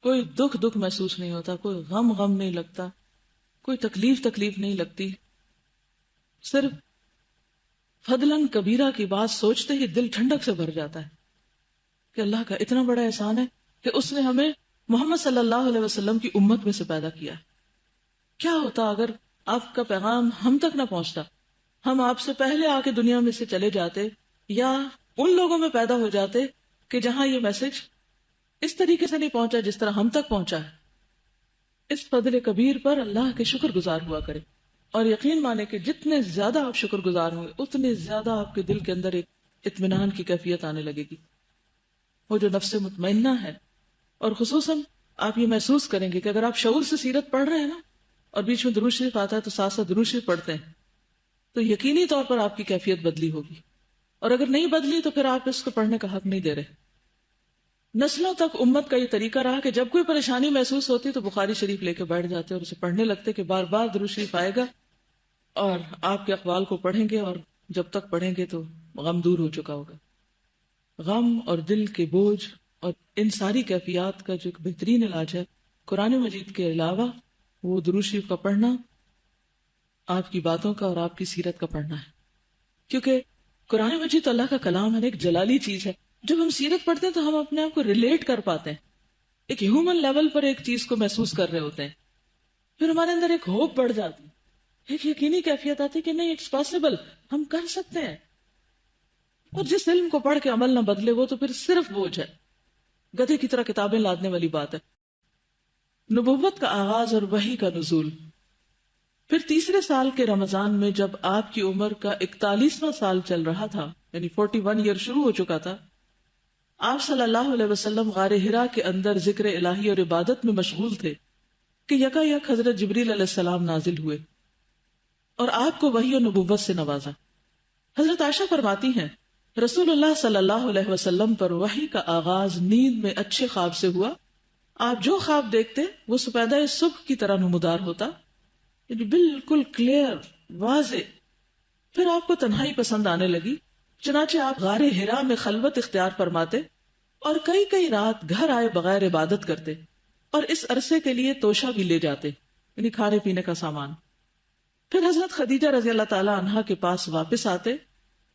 کوئی دکھ محسوس نہیں ہوتا، کوئی غم نہیں لگتا، کوئی تکلیف نہیں لگتی. صرف فضلاً کبیرہ کی بات سوچتے ہی دل ٹھنڈک سے بھر جاتا ہے کہ اللہ کا اتنا بڑا احسان ہے کہ اس نے ہمیں محمد صلی اللہ علیہ وسلم کی امت میں سے پیدا کیا. کیا ہوتا اگر آپ کا پیغام ہم تک نہ پہنچتا، ہم آپ سے پہلے آ کے دنیا میں سے چلے جاتے، یا ان لوگوں میں پیدا ہو جاتے کہ جہاں یہ میسج اس طریقے سے نہیں پہنچا جس طرح ہم تک پہنچا ہے. اس فضل کبیر پر اللہ کے شکر گزار ہوا کرے، اور یقین مانے کہ جتنے زیادہ آپ شکر گزار ہوں گے اتنے زیادہ آپ کے دل کے اندر ایک اطمینان کی کیفیت آنے لگے گی، وہ جو نفس مطمئنہ ہے. اور خصوصاً آپ یہ محسوس کریں گے کہ اگر آپ شعور سے سیرت پڑھ رہے ہیں نا، اور بیچ میں درود شریف آتا ہے تو ساتھ ساتھ درود شریف پڑھتے ہیں، تو یقینی طور پر آپ کی کیفیت بدلی ہوگی. اور اگر نہیں بدلی تو پھر آپ اس کو پڑھنے کا حق نہیں دے رہے. نسلوں تک امت کا یہ طریقہ رہا کہ جب کوئی پریشانی محسوس ہوتی تو بخاری شریف لے کے بیٹھ جاتے اور اسے پڑھنے لگتے کہ بار بار درود شریف آئے گا اور آپ کے اقوال کو پڑھیں گے، اور جب تک پڑھیں گے تو غم دور ہو چکا ہوگا. غم اور دل کے بوجھ اور ان ساری کیفیات کا جو ایک بہترین علاج ہے قرآن مجید کے علاوہ وہ درود شریف کا پڑھنا، آپ کی باتوں کا اور آپ کی سیرت کا پڑھنا ہے. کیونکہ قرآن مجید اللہ کا کلام ہے، ایک جلالی چیز ہے. جب ہم سیرت پڑھتے ہیں تو ہم اپنے آپ کو ریلیٹ کر پاتے ہیں، ایک ہیومن لیول پر ایک چیز کو محسوس کر رہے ہوتے ہیں. پھر ہمارے اندر ایک ہوپ بڑھ جاتی، ایک یقینی کیفیت آتی کہ نہیں، اٹس پاسبل، ہم کر سکتے ہیں. اور جس علم کو پڑھ کے عمل نہ بدلے وہ تو پھر صرف بوجھ ہے، گدھے کی طرح کتابیں لادنے والی بات ہے. نبوت کا آغاز اور وحی کا نزول. پھر تیسرے سال کے رمضان میں جب آپ کی عمر کا 41واں سال چل رہا تھا، یعنی 41 ایئر شروع ہو چکا تھا، آپ صلی اللہ علیہ وسلم غار حرا کے اندر ذکر الہی اور عبادت میں مشغول تھے کہ یکا یک حضرت جبریل علیہ السلام نازل ہوئے اور آپ کو وحی و نبوت سے نوازا. حضرت عائشہ فرماتی ہیں رسول اللہ صلی اللہ علیہ وسلم پر وحی کا آغاز نیند میں اچھے خواب سے ہوا. آپ جو خواب دیکھتے وہ سپیدہ صبح کی طرح نمودار ہوتا، یعنی بالکل کلیئر، واضح. پھر آپ کو تنہائی پسند آنے لگی، چنانچہ آپ غار حرا میں خلوت اختیار فرماتے اور کئی رات گھر آئے بغیر عبادت کرتے، اور اس عرصے کے لیے توشہ بھی لے جاتے، یعنی کھانے پینے کا سامان. پھر حضرت خدیجہ رضی اللہ تعالی عنہا کے پاس واپس آتے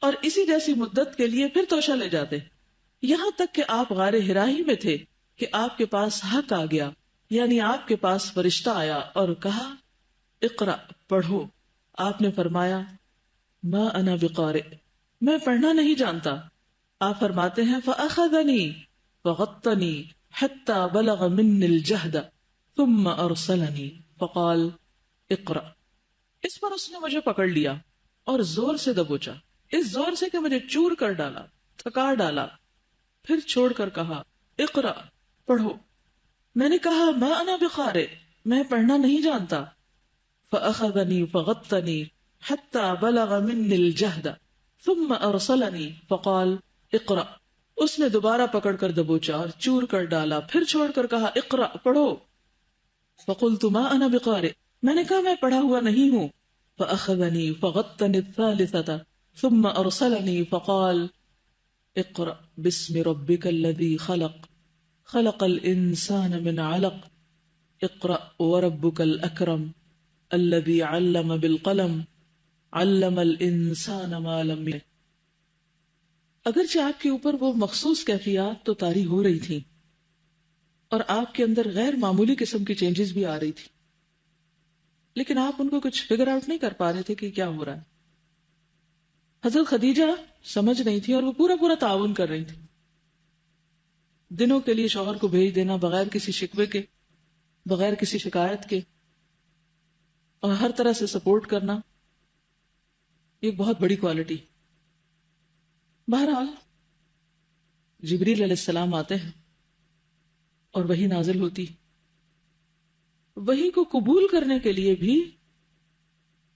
اور اسی جیسی مدت کے لیے پھر توشہ لے جاتے، یہاں تک کہ آپ غار حرا ہی میں تھے کہ آپ کے پاس حق آ گیا، یعنی آپ کے پاس فرشتہ آیا اور کہا اقرأ، پڑھو. آپ نے فرمایا ما انا بقارئ، میں پڑھنا نہیں جانتا. آپ فرماتے ہیں فأخذنی فغطنی حتی بلغ منی الجہد ثم ارسلنی فقال اقرأ. اس پر اس نے مجھے پکڑ لیا اور زور سے دبوچا، اس زور سے کہ مجھے چور کر ڈالا، تھکا ڈالا، پھر چھوڑ کر کہا اقرأ، پڑھو. میں نے کہا ما انا بقارئ، میں پڑھنا نہیں جانتا. فأخذنی فغطنی حتی بلغ منی الجہد ثم ارسلنی فقال اقرأ. اس نے دوبارہ پکڑ کر دبوچا اور چور کر ڈالا، پھر چھوڑ کر کہا اقرأ، پڑھو. فقلت ما انا بقارئ، میں نے کہا میں پڑھا ہوا نہیں ہوں. فأخذنی فغطنی الثالثة ثم ارسلنی فقال اقرأ باسم ربک الذی خلق خلق الانسان من علق اقرأ وربک الاکرم الذی علم بالقلم علم الانسان ما لم یعلم. اگرچہ آپ کے اوپر وہ مخصوص کیفیات تو طاری ہو رہی تھی اور آپ کے اندر غیر معمولی قسم کی چینجز بھی آ رہی تھی، لیکن آپ ان کو کچھ فگر آؤٹ نہیں کر پا رہے تھے کہ کیا ہو رہا ہے. حضرت خدیجہ سمجھ نہیں تھی اور وہ پورا تعاون کر رہی تھی. دنوں کے لیے شوہر کو بھیج دینا بغیر کسی شکوے کے، بغیر کسی شکایت کے، اور ہر طرح سے سپورٹ کرنا، یہ بہت بڑی کوالٹی. بہرحال جبریل علیہ السلام آتے ہیں اور وحی نازل ہوتی. وحی کو قبول کرنے کے لیے بھی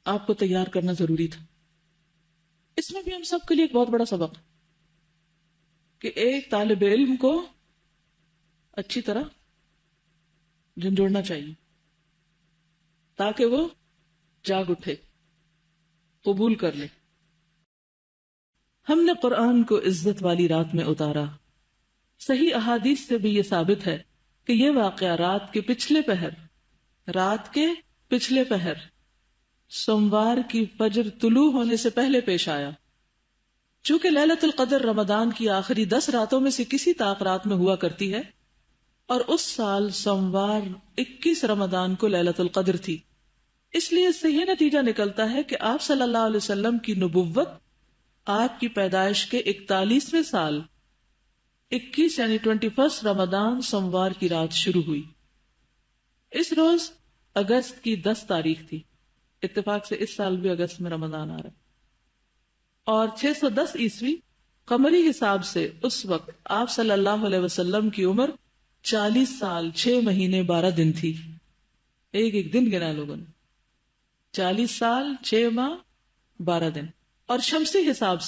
آپ کو تیار کرنا ضروری تھا. اس میں بھی ہم سب کے لیے ایک بہت بڑا سبق کہ ایک طالب علم کو اچھی طرح جھنجھوڑنا چاہیے تاکہ وہ جاگ اٹھے، قبول کر لے. ہم نے قرآن کو عزت والی رات میں اتارا. صحیح احادیث سے بھی یہ ثابت ہے کہ یہ واقعہ رات کے پچھلے پہر سوموار کی فجر طلوع ہونے سے پہلے پیش آیا. چونکہ لیلۃ القدر رمضان کی آخری 10 راتوں میں سے کسی طاق رات میں ہوا کرتی ہے، اور اس سال سوموار 21 رمضان کو لیلۃ القدر تھی، اس لیے اس سے یہ نتیجہ نکلتا ہے کہ آپ صلی اللہ علیہ وسلم کی نبوت آپ کی پیدائش کے 41ویں سال 21 یعنی 21 رمضان سوموار کی رات شروع ہوئی. اس روز اگست کی 10 تاریخ تھی. اتفاق سے اس سال بھی اگست میں رمضان آ رہا ہے. اور 610 عیسوی قمری حساب سے اس وقت آپ صلی اللہ علیہ وسلم کی عمر 40 سال 6 مہینے 12 دن تھی. ایک دن گنا لوگوں نے. 40 سال 6 ماہ 12 دن. اور شمسی حساب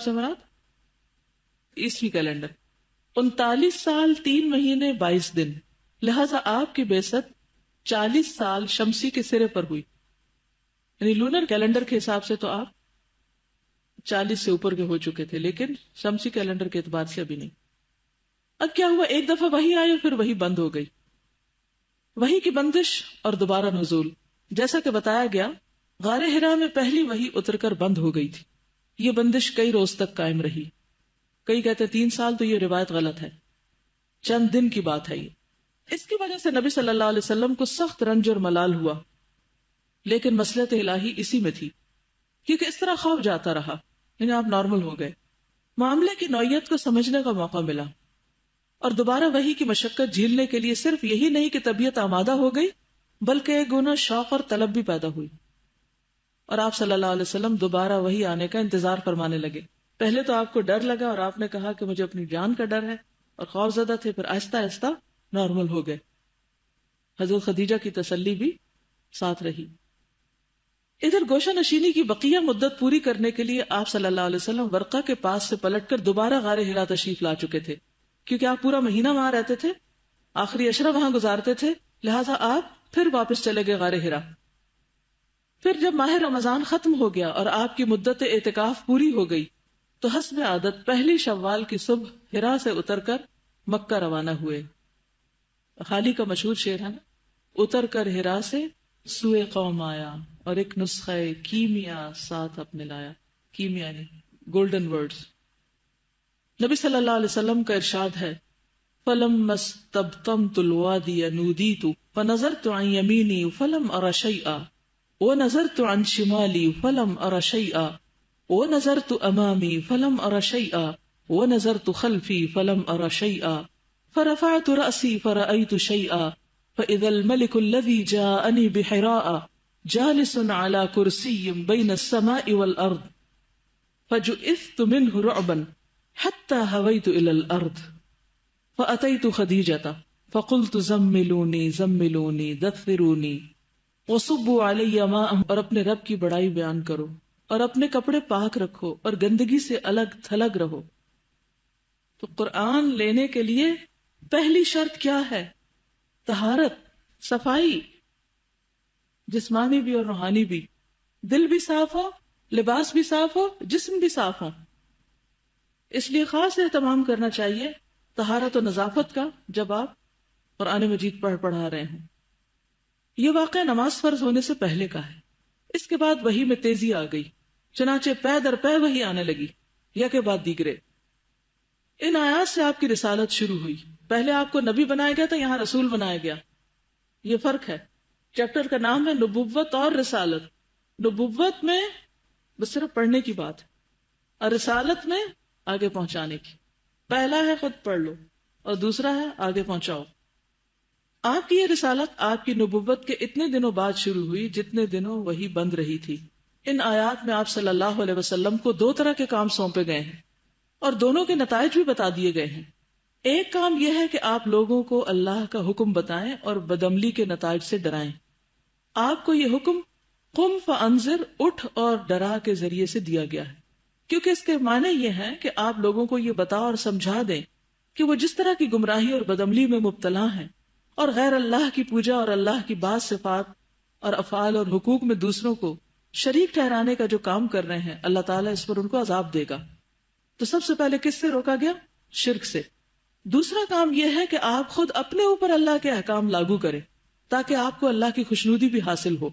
سے مراد عیسوی کیلنڈر 39 سال 3 مہینے 22 دن. لہذا آپ کی بعثت 40 سال شمسی کے سرے پر ہوئی. یعنی لونر کیلنڈر کے حساب سے تو آپ 40 سے اوپر کے ہو چکے تھے، لیکن شمسی کیلنڈر کے اعتبار سے ابھی نہیں. اب کیا ہوا، ایک دفعہ وحی آئی، پھر وحی بند ہو گئی. وحی کی بندش اور دوبارہ نزول. جیسا کہ بتایا گیا، غار حرا میں پہلی وحی اتر کر بند ہو گئی تھی. یہ بندش کئی روز تک قائم رہی. کئی کہتے 3 سال، تو یہ روایت غلط ہے، چند دن کی بات ہے یہ. اس کی وجہ سے نبی صلی اللہ علیہ وسلم کو سخت رنج اور ملال ہوا، لیکن مصلحت الہی اسی میں تھی، کیونکہ اس طرح خوف جاتا رہا، یعنی آپ نارمل ہو گئے. معاملے کی نوعیت کو سمجھنے کا موقع ملا، اور دوبارہ وحی کی مشقت جھیلنے کے لیے صرف یہی نہیں کہ طبیعت آمادہ ہو گئی، بلکہ ایک گنا شوق اور طلب بھی پیدا ہوئی. اور آپ صلی اللہ علیہ وسلم دوبارہ وحی آنے کا انتظار فرمانے لگے. پہلے تو آپ کو ڈر لگا اور آپ نے کہا کہ مجھے اپنی جان کا ڈر ہے، اور خوف زدہ تھے. پھر آہستہ آہستہ نارمل ہو گئے. حضرت خدیجہ کی تسلی بھی ساتھ رہی. ادھر گوشہ نشینی کی بقیہ مدت پوری کرنے کے لیے آپ صلی اللہ علیہ وسلم ورقہ کے پاس سے پلٹ کر دوبارہ غار حرا تشریف لا چکے تھے، کیونکہ آپ پورا مہینہ وہاں رہتے تھے، آخری عشرہ وہاں گزارتے تھے. لہٰذا آپ پھر واپس چلے گئے غار حرا. پھر جب ماہ رمضان ختم ہو گیا اور آپ کی مدت اعتکاف پوری ہو گئی، تو حسب عادت پہلی شوال کی صبح حرا سے اتر کر مکہ روانہ ہوئے. خالی کا مشہور شعر ہے نا، اتر کر حرا سے سوئے قوم آیا، اور ایک نسخہ کیمیا ساتھ اپنے لایا. کیمیا یعنی گولڈن ورڈز. نبی صلی اللہ علیہ وسلم کا ارشاد ہے، فَلَمَّا اسْتَبْطَنْتُ الْوَادِيَ نُودِيتُ فَنَظَرْتُ عَنْ يَمِينِي فَلَمْ أَرَ شَيْئًا وَنَظَرْتُ عَنْ شِمَالِي فَلَمْ أَرَ شَيْئًا وَنَظَرْتُ أَمَامِي فَلَمْ أَرَ شَيْئًا وَنَظَرْتُ خَلْفِي فَلَمْ أَرَ شَيْئًا فرفعت رأسي فرأيت شيئا فإذا الملك الذي جاءني بحراء جالس على كرسي بين السماء والأرض فجئثت منه رعبا حتى هويت إلى الأرض فأتيت خديجة فقلت زملوني زملوني دثروني وصبوا علي ماء. اور اپنے رب کی بڑائی بیان کرو اور اپنے کپڑے پاک رکھو اور گندگی سے الگ تھلگ رہو. تو قرآن لینے کے لیے پہلی شرط کیا ہے؟ طہارت، صفائی، جسمانی بھی اور روحانی بھی. دل بھی صاف ہو، لباس بھی صاف ہو، جسم بھی صاف ہو. اس لیے خاص اہتمام کرنا چاہیے طہارت و نظافت کا جب آپ قرآن مجید پڑھا رہے ہیں. یہ واقعہ نماز فرض ہونے سے پہلے کا ہے. اس کے بعد وحی میں تیزی آ گئی، چنانچہ پے در پے وحی آنے لگی، یا کے بعد دیگرے. ان آیات سے آپ کی رسالت شروع ہوئی. پہلے آپ کو نبی بنایا گیا تھا، یہاں رسول بنایا گیا. یہ فرق ہے. چیپٹر کا نام ہے نبوت اور رسالت. نبوت میں بس صرف پڑھنے کی بات ہے، اور رسالت میں آگے پہنچانے کی. پہلا ہے خود پڑھ لو، اور دوسرا ہے آگے پہنچاؤ. آپ کی یہ رسالت آپ کی نبوت کے اتنے دنوں بعد شروع ہوئی جتنے دنوں وہی بند رہی تھی. ان آیات میں آپ صلی اللہ علیہ وسلم کو 2 طرح کے کام سونپے گئے ہیں، اور دونوں کے نتائج بھی بتا دیے گئے ہیں. ایک کام یہ ہے کہ آپ لوگوں کو اللہ کا حکم بتائیں اور بدعملی کے نتائج سے ڈرائیں. آپ کو یہ حکم قم فانذر، اٹھ اور ڈرا کے ذریعے سے دیا گیا ہے، کیونکہ اس کے معنی یہ ہے کہ آپ لوگوں کو یہ بتا اور سمجھا دیں کہ وہ جس طرح کی گمراہی اور بدعملی میں مبتلا ہیں اور غیر اللہ کی پوجا اور اللہ کی بعض صفات اور افعال اور حقوق میں دوسروں کو شریک ٹھہرانے کا جو کام کر رہے ہیں، اللہ تعالیٰ اس پر ان کو عذاب دے گا. تو سب سے پہلے کس سے روکا گیا؟ شرک سے. دوسرا کام یہ ہے کہ آپ خود اپنے اوپر اللہ کے احکام لاگو کریں تاکہ آپ کو اللہ کی خوشنودی بھی حاصل ہو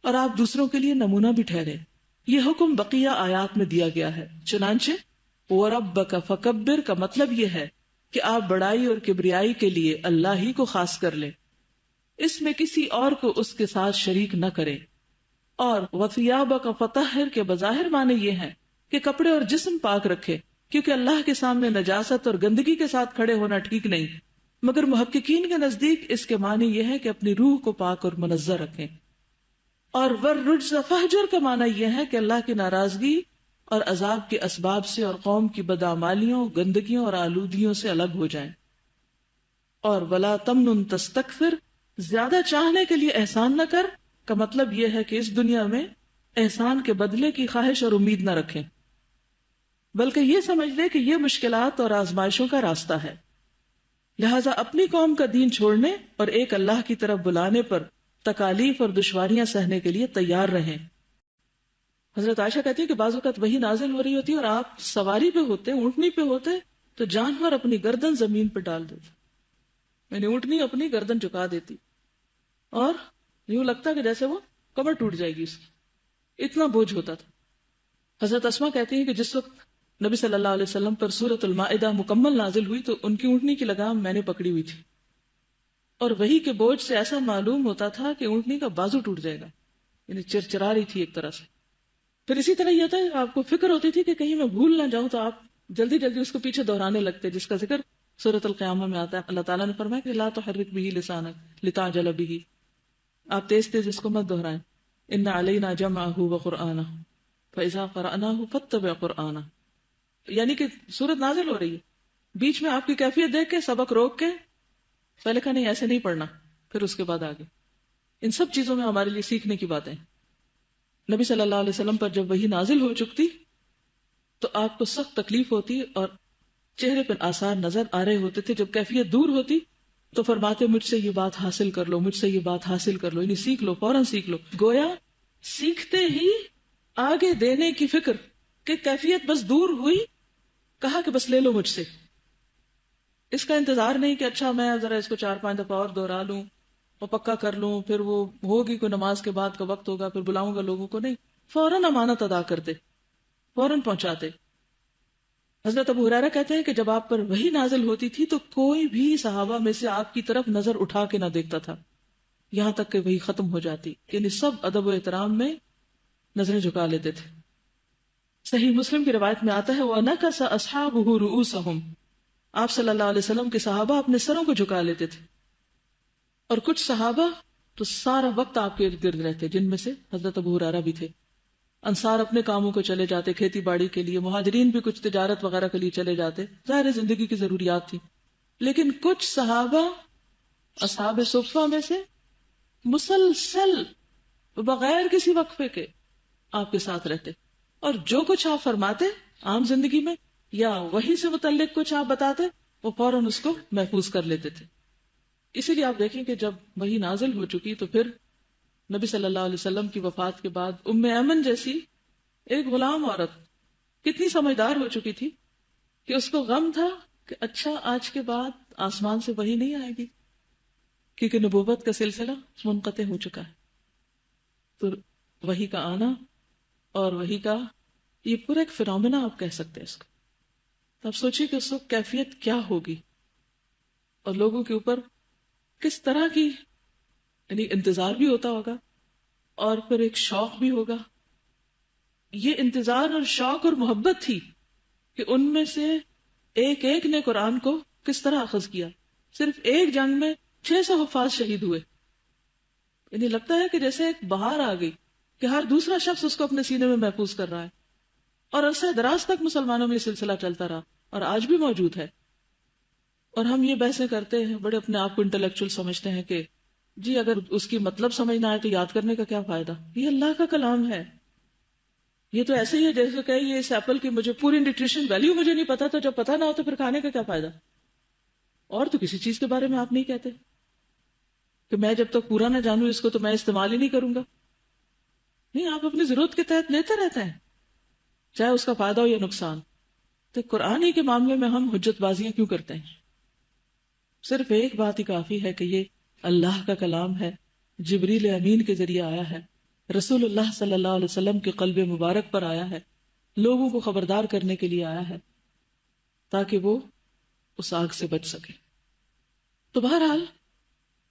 اور آپ دوسروں کے لیے نمونہ بھی ٹھہرے. یہ حکم بقیہ آیات میں دیا گیا ہے. چنانچہ وَرَبَّكَ فَكَبِّرْ کا مطلب یہ ہے کہ آپ بڑائی اور کبریائی کے لیے اللہ ہی کو خاص کر لیں، اس میں کسی اور کو اس کے ساتھ شریک نہ کریں. اور وَثِيَابَكَ فَطَهِّرْ کے بظاہر معنی یہ ہے کہ کپڑے اور جسم پاک رکھے، کیونکہ اللہ کے سامنے نجاست اور گندگی کے ساتھ کھڑے ہونا ٹھیک نہیں. مگر محققین کے نزدیک اس کے معنی یہ ہے کہ اپنی روح کو پاک اور منزہ رکھیں. اور وَالرُّجْزَ فَاهْجُرْ کا معنی یہ ہے کہ اللہ کی ناراضگی اور عذاب کے اسباب سے اور قوم کی بدعمالیوں، گندگیوں اور آلودگیوں سے الگ ہو جائیں. اور وَلَا تَمْنُن تَسْتَكْثِرْ زیادہ چاہنے کے لیے احسان نہ کر کا مطلب یہ ہے کہ اس دنیا میں احسان کے بدلے کی خواہش اور امید نہ رکھیں، بلکہ یہ سمجھ لے کہ یہ مشکلات اور آزمائشوں کا راستہ ہے. لہذا اپنی قوم کا دین چھوڑنے اور ایک اللہ کی طرف بلانے پر تکالیف اور دشواریاں سہنے کے لیے تیار رہیں. حضرت عائشہ کہتی ہے کہ بعض اوقات وہی نازل ہو رہی ہوتی ہے اور آپ سواری پہ ہوتے، اونٹنی پہ ہوتے، تو جانور اپنی گردن زمین پہ ڈال دیتے، یعنی اونٹنی اپنی گردن جھکا دیتی اور یوں لگتا کہ جیسے وہ کمر ٹوٹ جائے گی اس کی، اتنا بوجھ ہوتا تھا. حضرت اسما کہتی ہے کہ جس وقت نبی صلی اللہ علیہ وسلم پر سورۃ المائدہ مکمل نازل ہوئی تو ان کی اونٹنی کی لگام میں نے پکڑی ہوئی تھی، اور وہی کے بوجھ سے ایسا معلوم ہوتا تھا کہ اونٹنی کا بازو ٹوٹ جائے گا، یعنی چرچرا رہی تھی ایک طرح سے. پھر اسی طرح یہ تھا آپ کو فکر ہوتی تھی کہ کہیں میں بھول نہ جاؤں، تو آپ جلدی جلدی اس کو پیچھے دہرانے لگتے، جس کا ذکر سورۃ القیامہ میں آتا ہے. اللہ تعالیٰ نے فرمایا کہ لا تحرک بہ لسانک لتعجل بہ، آپ تیز تیز اس کو مت دہرائیں. ان علینا جمعہ وقرآنہ فاذا قرأناہ فاتبع قرآنہ، یعنی کہ سورت نازل ہو رہی ہے، بیچ میں آپ کی کیفیت دیکھ کے سبق روک کے پہلے کہا نہیں ایسے نہیں پڑھنا، پھر اس کے بعد آگے. ان سب چیزوں میں ہمارے لیے سیکھنے کی باتیں. نبی صلی اللہ علیہ وسلم پر جب وحی نازل ہو چکتی تو آپ کو سخت تکلیف ہوتی اور چہرے پر آثار نظر آ رہے ہوتے تھے. جب کیفیت دور ہوتی تو فرماتے مجھ سے یہ بات حاصل کر لو، مجھ سے یہ بات حاصل کر لو، یعنی سیکھ لو، فوراً سیکھ لو. گویا سیکھتے ہی آگے دینے کی فکر کہ کیفیت بس دور ہوئی، کہا کہ بس لے لو مجھ سے. اس کا انتظار نہیں کہ اچھا میں ذرا اس کو 4-5 دفعہ اور دوہرا لوں اور پکا کر لوں، پھر وہ ہوگی کوئی نماز کے بعد کا وقت ہوگا پھر بلاؤں گا لوگوں کو. نہیں، فوراً امانت ادا کرتے، فوراً پہنچاتے. حضرت ابو ہریرہ کہتے ہیں کہ جب آپ پر وحی نازل ہوتی تھی تو کوئی بھی صحابہ میں سے آپ کی طرف نظر اٹھا کے نہ دیکھتا تھا یہاں تک کہ وحی ختم ہو جاتی، یعنی سب ادب و احترام میں نظریں جھکا لیتے تھے. صحیح مسلم کی روایت میں آتا ہے وَنَكَسَ أَصْحَابُهُ رُؤُوسَهُمْ، آپ صلی اللہ علیہ وسلم کے صحابہ اپنے سروں کو جھکا لیتے تھے، اور کچھ صحابہ تو سارا وقت آپ کے ارد گرد رہتے، جن میں سے حضرت ابو ہریرہ بھی تھے. انصار اپنے کاموں کو چلے جاتے، کھیتی باڑی کے لیے، مہاجرین بھی کچھ تجارت وغیرہ کے لیے چلے جاتے، ظاہر زندگی کی ضروریات تھی. لیکن کچھ صحابہ اصحاب صفہ میں سے مسلسل بغیر کسی وقفے کے آپ کے ساتھ رہتے، اور جو کچھ آپ فرماتے عام زندگی میں یا وحی سے متعلق کچھ آپ بتاتے وہ فوراً اس کو محفوظ کر لیتے تھے. اسی لیے آپ دیکھیں کہ جب وحی نازل ہو چکی تو پھر نبی صلی اللہ علیہ وسلم کی وفات کے بعد ام ایمن جیسی ایک غلام عورت کتنی سمجھدار ہو چکی تھی کہ اس کو غم تھا کہ اچھا آج کے بعد آسمان سے وحی نہیں آئے گی، کیونکہ نبوت کا سلسلہ منقطع ہو چکا ہے. تو وحی کا آنا اور وحی کا یہ پورا ایک فینومینا آپ کہہ سکتے ہیں اس کو. تو آپ سوچیے کہ اس وقت کیفیت کیا ہوگی اور لوگوں کے اوپر کس طرح کی یعنی انتظار بھی ہوتا ہوگا اور پھر ایک شوق بھی ہوگا. یہ انتظار اور شوق اور محبت تھی کہ ان میں سے ایک ایک نے قرآن کو کس طرح اخذ کیا. صرف ایک جنگ میں 600 حفاظ شہید ہوئے. یعنی لگتا ہے کہ جیسے ایک بہار آ گئی کہ ہر دوسرا شخص اس کو اپنے سینے میں محفوظ کر رہا ہے، اور عرصہ دراز تک مسلمانوں میں یہ سلسلہ چلتا رہا اور آج بھی موجود ہے. اور ہم یہ بحثیں کرتے ہیں، بڑے اپنے آپ کو انٹلیکچوئل سمجھتے ہیں کہ جی اگر اس کی مطلب سمجھ نہ آئے تو یاد کرنے کا کیا فائدہ. یہ اللہ کا کلام ہے. یہ تو ایسے ہی ہے جیسے کہ یہ اس ایپل کی مجھے پوری نیوٹریشن ویلیو مجھے نہیں پتا، تو جب پتا نہ ہو تو پھر کھانے کا کیا فائدہ. اور تو کسی چیز کے بارے میں آپ نہیں کہتے کہ میں جب تک پورا نہ جانوں اس کو تو میں استعمال ہی نہیں کروں گا. نہیں، آپ اپنی ضرورت کے تحت لیتے رہتے ہیں چاہے اس کا فائدہ ہو یا نقصان. تو قرآن ہی کے معاملے میں ہم حجت بازیاں کیوں کرتے ہیں؟ صرف ایک بات ہی کافی ہے کہ یہ اللہ کا کلام ہے، جبریل امین کے ذریعے آیا ہے، رسول اللہ صلی اللہ علیہ وسلم کے قلب مبارک پر آیا ہے، لوگوں کو خبردار کرنے کے لیے آیا ہے تاکہ وہ اس آگ سے بچ سکے۔ تو بہرحال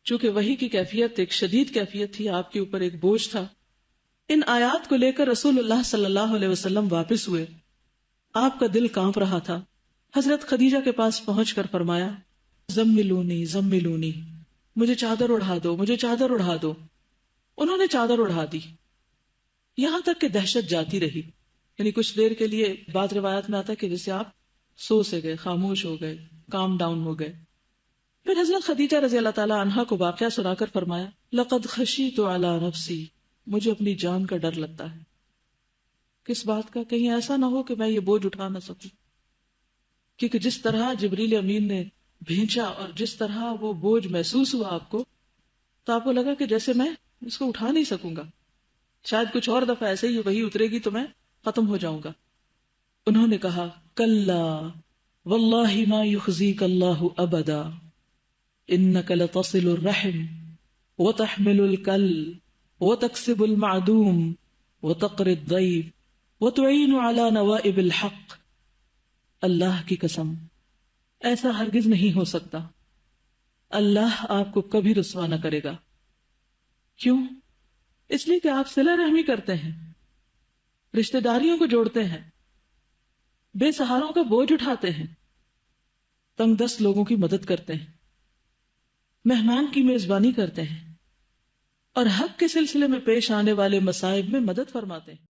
چونکہ وحی کی کیفیت ایک شدید کیفیت تھی، آپ کے اوپر ایک بوجھ تھا، ان آیات کو لے کر رسول اللہ صلی اللہ علیہ وسلم واپس ہوئے، آپ کا دل کانپ رہا تھا۔ حضرت خدیجہ کے پاس پہنچ کر فرمایا زملونی زملونی، مجھے چادر اڑا دو، مجھے چادر اڑا دو۔ انہوں نے چادر اڑا دی، یہاں تک کہ دہشت جاتی رہی، یعنی کچھ دیر کے لیے بعض روایات میں آتا ہے کہ جیسے آپ سو سے گئے، خاموش ہو گئے، کام ڈاؤن ہو گئے۔ پھر حضرت خدیجہ رضی اللہ تعالی عنہا کو واقعہ سنا کر فرمایا لقد خشیت علی نفسی، مجھے اپنی جان کا ڈر لگتا ہے۔ کس بات کا؟ کہیں ایسا نہ ہو کہ میں یہ بوجھ اٹھا نہ سکوں، کیونکہ جس طرح جبریل امین نے بھیجا اور جس طرح وہ بوجھ محسوس ہوا آپ کو، تو آپ کو لگا کہ جیسے میں اس کو اٹھا نہیں سکوں گا، شاید کچھ اور دفعہ ایسے ہی وہی اترے گی تو میں ختم ہو جاؤں گا۔ انہوں نے کہا کلا واللہ ما یخزیک اللہ ابدا انک لتصل الرحم وتحمل الکل وتکسب المعدوم وتقری الضیف وتعین علی نوائب الحق۔ اللہ کی قسم ایسا ہرگز نہیں ہو سکتا، اللہ آپ کو کبھی رسوا نہ کرے گا۔ کیوں؟ اس لیے کہ آپ صلہ رحمی کرتے ہیں، رشتہ داریوں کو جوڑتے ہیں، بے سہاروں کا بوجھ اٹھاتے ہیں، تنگ دست لوگوں کی مدد کرتے ہیں، مہمان کی میزبانی کرتے ہیں، اور حق کے سلسلے میں پیش آنے والے مصائب میں مدد فرماتے ہیں۔